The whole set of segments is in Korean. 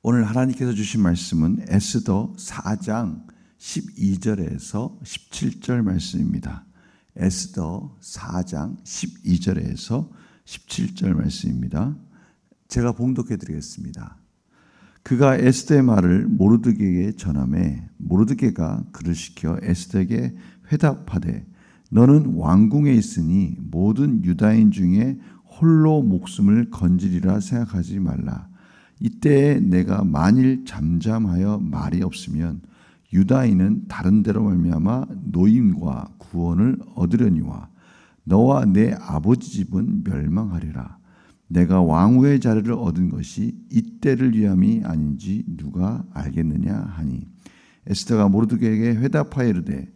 오늘 하나님께서 주신 말씀은 에스더 4장 12절에서 17절 말씀입니다. 에스더 4장 12절에서 17절 말씀입니다. 제가 봉독해 드리겠습니다. 그가 에스더의 말을 모르드게에게 전하매 모르드게가 그를 시켜 에스더에게 회답하되 너는 왕궁에 있으니 모든 유다인 중에 홀로 목숨을 건지리라 생각하지 말라. 이때에 내가 만일 잠잠하여 말이 없으면 유다인은 다른 데로 말미암아 노임과 구원을 얻으려니와 너와 내 아버지 집은 멸망하리라. 내가 왕후의 자리를 얻은 것이 이때를 위함이 아닌지 누가 알겠느냐 하니 에스더가 모르드게에게 회답하여 이르되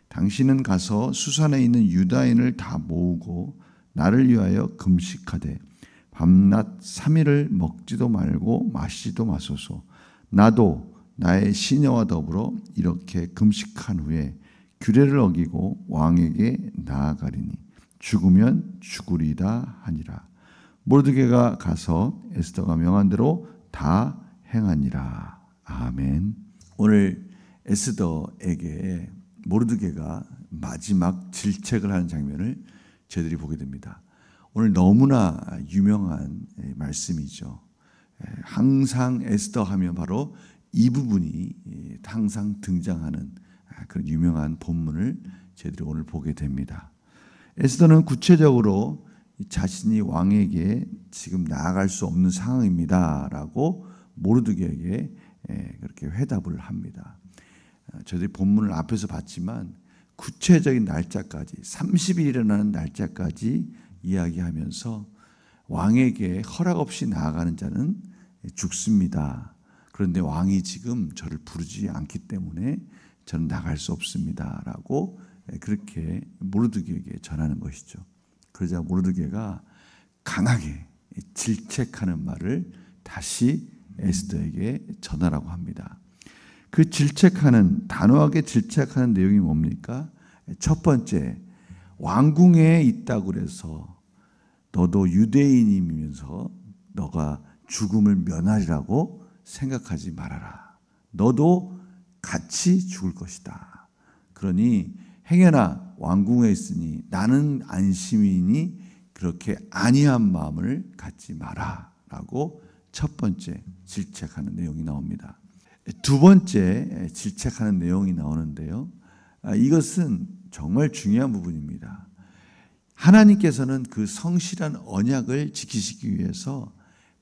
당신은 가서 수산에 있는 유다인을 다 모으고 나를 위하여 금식하되 밤낮 3일을 먹지도 말고 마시지도 마소서. 나도 나의 시녀와 더불어 이렇게 금식한 후에 규례를 어기고 왕에게 나아가리니 죽으면 죽으리다 하니라. 모르드게가 가서 에스더가 명한 대로 다 행하니라. 아멘. 오늘 에스더에게 모르드게가 마지막 질책을 하는 장면을 저희들이 보게 됩니다. 오늘 너무나 유명한 말씀이죠. 항상 에스더 하면 바로 이 부분이 항상 등장하는 그런 유명한 본문을 저희들이 오늘 보게 됩니다. 에스더는 구체적으로 자신이 왕에게 지금 나아갈 수 없는 상황입니다라고 모르드게에게 그렇게 회답을 합니다. 저희들이 본문을 앞에서 봤지만 구체적인 날짜까지 30일 일어나는 날짜까지 이야기하면서 왕에게 허락 없이 나아가는 자는 죽습니다. 그런데 왕이 지금 저를 부르지 않기 때문에 저는 나갈 수 없습니다. 라고 그렇게 모르드게에게 전하는 것이죠. 그러자 모르드게가 강하게 질책하는 말을 다시 에스더에게 전하라고 합니다. 그 질책하는, 단호하게 질책하는 내용이 뭡니까? 첫 번째, 왕궁에 있다고 그래서 너도 유대인이면서 너가 죽음을 면하리라고 생각하지 말아라. 너도 같이 죽을 것이다. 그러니 행여나 왕궁에 있으니 나는 안심이니 그렇게 안이한 마음을 갖지 마라. 라고 첫 번째 질책하는 내용이 나옵니다. 두 번째 질책하는 내용이 나오는데요. 이것은 정말 중요한 부분입니다. 하나님께서는 그 성실한 언약을 지키시기 위해서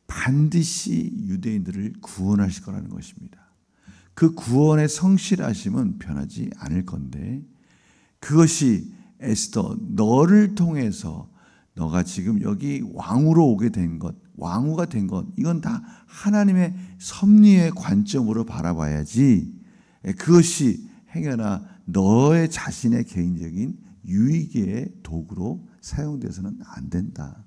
반드시 유대인들을 구원하실 거라는 것입니다. 그 구원의 성실하심은 변하지 않을 건데 그것이 에스더 너를 통해서 너가 지금 여기 왕으로 오게 된 것, 왕후가 된 것, 이건 다 하나님의 섭리의 관점으로 바라봐야지 그것이 행여나 너의 자신의 개인적인 유익의 도구로 사용돼서는 안 된다.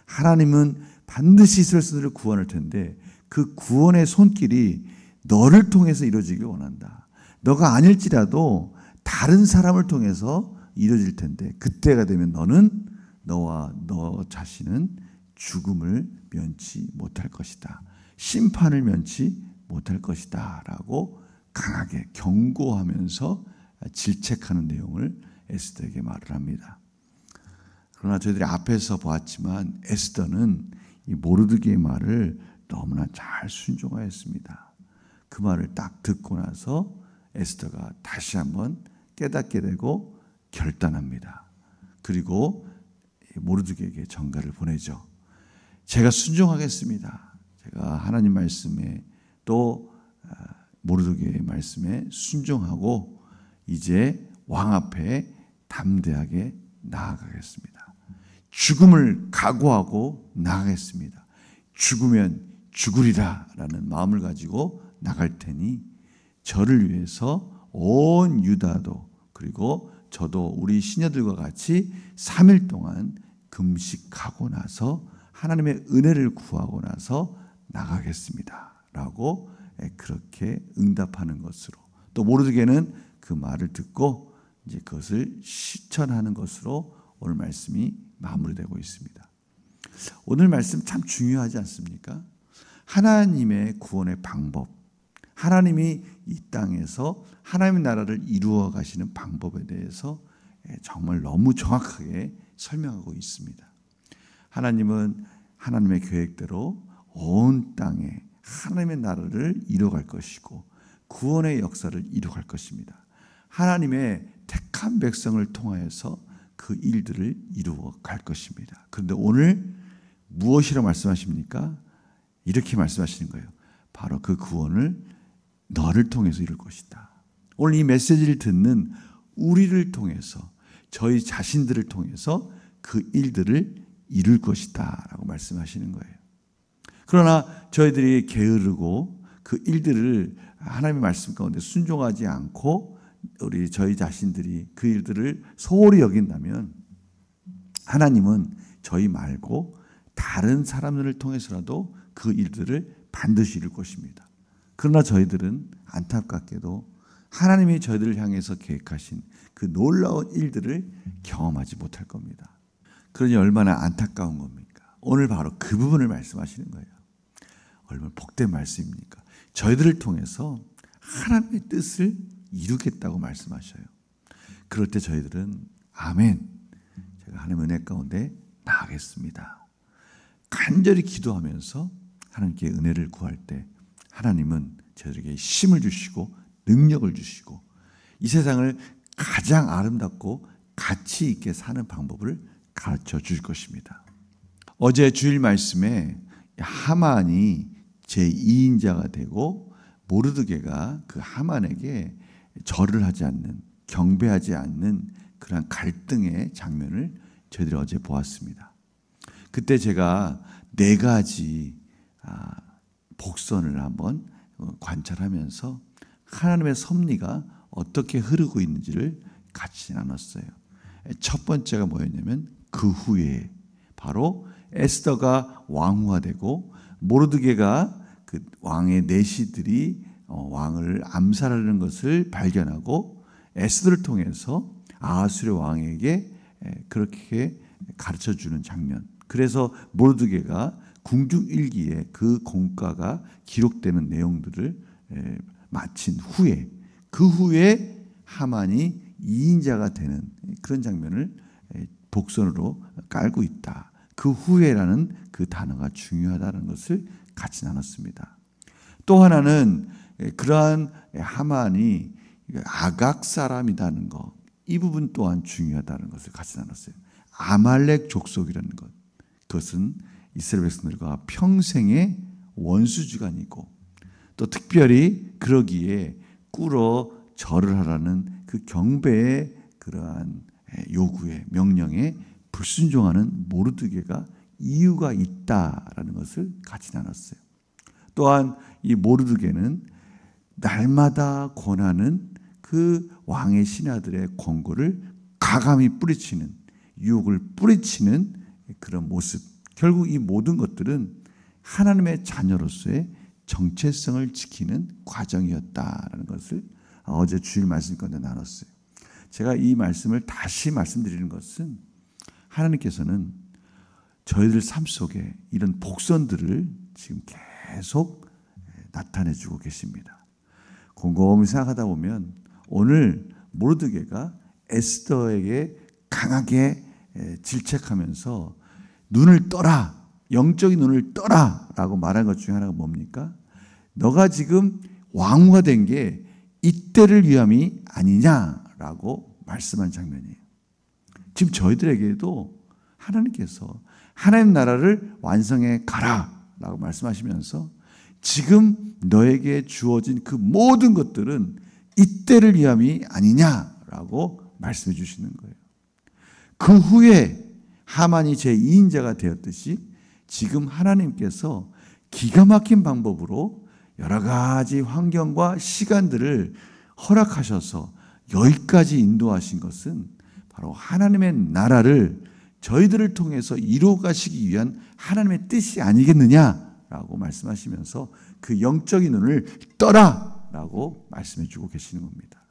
하나님은 반드시 이스라엘을 구원할 텐데 그 구원의 손길이 너를 통해서 이루어지길 원한다. 너가 아닐지라도 다른 사람을 통해서 이루어질 텐데 그때가 되면 너는 너와 너 자신은 죽음을 면치 못할 것이다. 심판을 면치 못할 것이다. 라고 강하게 경고하면서 질책하는 내용을 에스더에게 말을 합니다. 그러나 저희들이 앞에서 보았지만 에스더는 이 모르드게의 말을 너무나 잘 순종하였습니다. 그 말을 딱 듣고 나서 에스더가 다시 한번 깨닫게 되고 결단합니다. 그리고 모르드게에게 전가를 보내죠. 제가 순종하겠습니다. 제가 하나님 말씀에 또 모르드게의 말씀에 순종하고 이제 왕 앞에 담대하게 나아가겠습니다. 죽음을 각오하고 나가겠습니다. 죽으면 죽으리라 라는 마음을 가지고 나갈 테니 저를 위해서 온 유다도 그리고 저도 우리 시녀들과 같이 3일 동안 금식하고 나서 하나님의 은혜를 구하고 나서 나가겠습니다. 라고 그렇게 응답하는 것으로 또 모르드게는 그 말을 듣고 이제 그것을 실천하는 것으로 오늘 말씀이 마무리되고 있습니다. 오늘 말씀 참 중요하지 않습니까? 하나님의 구원의 방법, 하나님이 이 땅에서 하나님의 나라를 이루어 가시는 방법에 대해서 정말 너무 정확하게 설명하고 있습니다. 하나님은 하나님의 계획대로 온 땅에 하나님의 나라를 이루어갈 것이고 구원의 역사를 이루어갈 것입니다. 하나님의 택한 백성을 통하여서 그 일들을 이루어갈 것입니다. 그런데 오늘 무엇이라고 말씀하십니까? 이렇게 말씀하시는 거예요. 바로 그 구원을 너를 통해서 이룰 것이다. 오늘 이 메시지를 듣는 우리를 통해서, 저희 자신들을 통해서 그 일들을 이룰 것이다 라고 말씀하시는 거예요. 그러나 저희들이 게으르고 그 일들을 하나님의 말씀 가운데 순종하지 않고 저희 자신들이 그 일들을 소홀히 여긴다면 하나님은 저희 말고 다른 사람들을 통해서라도 그 일들을 반드시 이룰 것입니다. 그러나 저희들은 안타깝게도 하나님이 저희들을 향해서 계획하신 그 놀라운 일들을 경험하지 못할 겁니다. 그러니 얼마나 안타까운 겁니까? 오늘 바로 그 부분을 말씀하시는 거예요. 얼마나 복된 말씀입니까? 저희들을 통해서 하나님의 뜻을 이루겠다고 말씀하셔요. 그럴 때 저희들은 아멘, 제가 하나님의 은혜 가운데 나가겠습니다. 간절히 기도하면서 하나님께 은혜를 구할 때 하나님은 저희에게 힘을 주시고 능력을 주시고 이 세상을 가장 아름답고 가치 있게 사는 방법을 가르쳐 주실 것입니다. 어제 주일 말씀에 하만이 제2인자가 되고 모르드게가 그 하만에게 절을 하지 않는, 경배하지 않는 그러한 갈등의 장면을 저희들이 어제 보았습니다. 그때 제가 4가지 복선을 한번 관찰하면서 하나님의 섭리가 어떻게 흐르고 있는지를 같이 나눴어요. 첫 번째가 뭐였냐면 그 후에 바로 에스더가 왕후가 되고 모르드게가 그 왕의 내시들이 왕을 암살하는 것을 발견하고 에스더를 통해서 아하수르 왕에게 그렇게 가르쳐주는 장면. 그래서 모르드게가 궁중일기에 그 공과가 기록되는 내용들을 마친 후에 그 후에 하만이 2인자가 되는 그런 장면을 복선으로 깔고 있다. 그 후에라는 그 단어가 중요하다는 것을 같이 나눴습니다. 또 하나는 그러한 하만이 아각 사람이라는 것, 이 부분 또한 중요하다는 것을 같이 나눴어요. 아말렉 족속이라는 것, 그것은 이스라엘 백성들과 평생의 원수지간이고 또 특별히 그러기에 꿇어 절을 하라는 그 경배의 그러한 요구에 명령에 불순종하는 모르드게가 이유가 있다라는 것을 같이 나눴어요. 또한 이 모르드게는 날마다 권하는 그 왕의 신하들의 권고를 가감히 뿌리치는, 유혹을 뿌리치는 그런 모습, 결국 이 모든 것들은 하나님의 자녀로서의 정체성을 지키는 과정이었다라는 것을 어제 주일 말씀 가운데 나눴어요. 제가 이 말씀을 다시 말씀드리는 것은 하나님께서는 저희들 삶 속에 이런 복선들을 지금 계속 나타내주고 계십니다. 곰곰이 생각하다 보면 오늘 모르드게가 에스더에게 강하게 질책하면서 눈을 떠라, 영적인 눈을 떠라 라고 말한 것 중에 하나가 뭡니까? 너가 지금 왕후가 된 게 이때를 위함이 아니냐라고 말씀한 장면이에요. 지금 저희들에게도 하나님께서 하나님 나라를 완성해 가라라고 말씀하시면서 지금 너에게 주어진 그 모든 것들은 이때를 위함이 아니냐라고 말씀해 주시는 거예요. 그 후에 하만이 제2인자가 되었듯이 지금 하나님께서 기가 막힌 방법으로 여러 가지 환경과 시간들을 허락하셔서 여기까지 인도하신 것은 바로 하나님의 나라를 저희들을 통해서 이루어 가시기 위한 하나님의 뜻이 아니겠느냐라고 말씀하시면서 그 영적인 눈을 떠라라고 말씀해 주고 계시는 겁니다.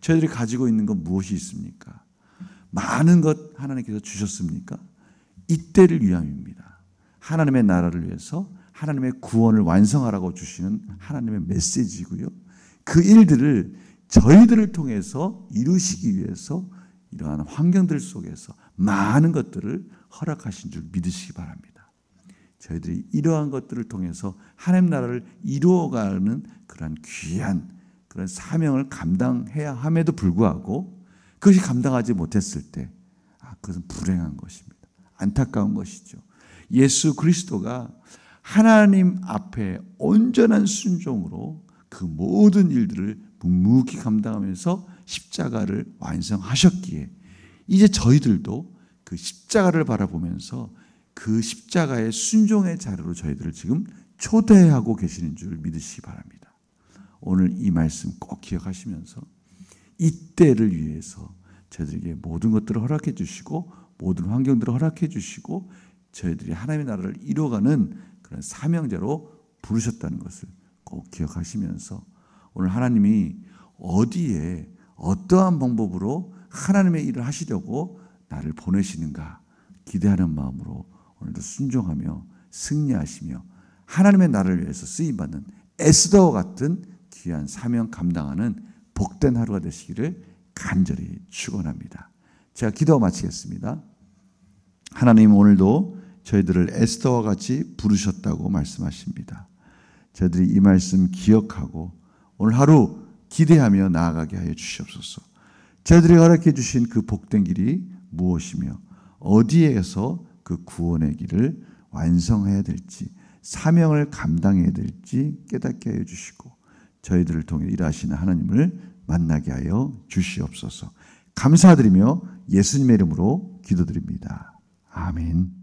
저희들이 가지고 있는 건 무엇이 있습니까? 많은 것 하나님께서 주셨습니까? 이때를 위함입니다. 하나님의 나라를 위해서, 하나님의 구원을 완성하라고 주시는 하나님의 메시지고요. 그 일들을 저희들을 통해서 이루시기 위해서 이러한 환경들 속에서 많은 것들을 허락하신 줄 믿으시기 바랍니다. 저희들이 이러한 것들을 통해서 하나님 나라를 이루어가는 그런 귀한 그런 사명을 감당해야 함에도 불구하고 그것이 감당하지 못했을 때 그것은 불행한 것입니다. 안타까운 것이죠. 예수 그리스도가 하나님 앞에 온전한 순종으로 그 모든 일들을 묵묵히 감당하면서 십자가를 완성하셨기에 이제 저희들도 그 십자가를 바라보면서 그 십자가의 순종의 자리로 저희들을 지금 초대하고 계시는 줄 믿으시기 바랍니다. 오늘 이 말씀 꼭 기억하시면서 이때를 위해서 저희들에게 모든 것들을 허락해 주시고 모든 환경들을 허락해 주시고 저희들이 하나님의 나라를 이루어가는 그런 사명자로 부르셨다는 것을 꼭 기억하시면서 오늘 하나님이 어디에 어떠한 방법으로 하나님의 일을 하시려고 나를 보내시는가 기대하는 마음으로 오늘도 순종하며 승리하시며 하나님의 나라를 위해서 쓰임받는 에스더와 같은 귀한 사명 감당하는 복된 하루가 되시기를 간절히 축원합니다. 제가 기도 마치겠습니다. 하나님 오늘도 저희들을 에스더와 같이 부르셨다고 말씀하십니다. 저희들이 이 말씀 기억하고 오늘 하루 기대하며 나아가게 하여 주시옵소서. 저희들이 허락해 주신 그 복된 길이 무엇이며 어디에서 그 구원의 길을 완성해야 될지 사명을 감당해야 될지 깨닫게 하여 주시고 저희들을 통해 일하시는 하나님을 만나게 하여 주시옵소서. 감사드리며 예수님의 이름으로 기도드립니다. 아멘.